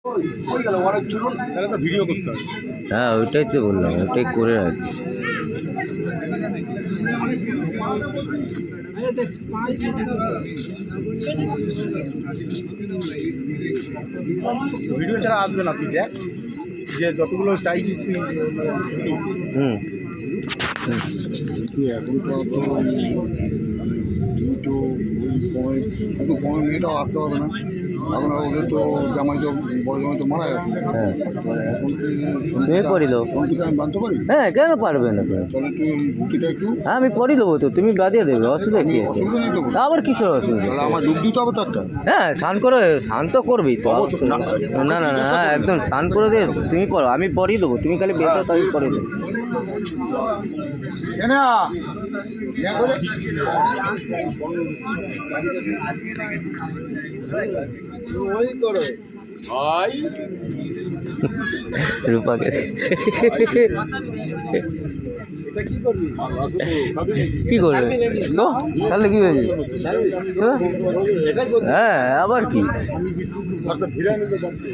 তাহলে তো ভিডিও করতে হবে। হ্যাঁ ওইটাই তো বললাম, ওইটাই করে রাখছি। ভিডিও ছাড়া আসবে না, তুই দেখ যে যতগুলো চাইছিস তুই। হুম এখন তো দুটো শুধু কমে মেয়েটাও আসতে হবে না। এখন ওদের তো জামাই তো বড় জামাই তো মারা গেছে। হ্যাঁ এখন তুমি পড়ি দেবো। সঙ্গীটা আমি বানতে পারি। হ্যাঁ কেন পারবে না তুমি? তাহলে তুই ভুটিটা একটু হ্যাঁ আমি পড়ি দেবো তো, তুমি বাদিয়ে দেবে, অসুবিধা কী আছে? অসুবিধা নেই তো। আবার কিসের অসুবিধা? তাহলে আমার ডুব দিতে হবে তো একটা। হ্যাঁ স্নান করে, স্নান তো করবেই তো। অবশ্যই। না না না, হ্যাঁ একদম স্নান করে দিয়ে তুমি পড়ো, আমি পড়িয়ে দেবো, তুমি খালি বেরো তো আমি পড়িয়ে দেবো। ওই করো রূপাকে কি করবে তো, তাহলে কি হয়েছে? হ্যাঁ আবার কি? ভিড়া নিতে পারছি।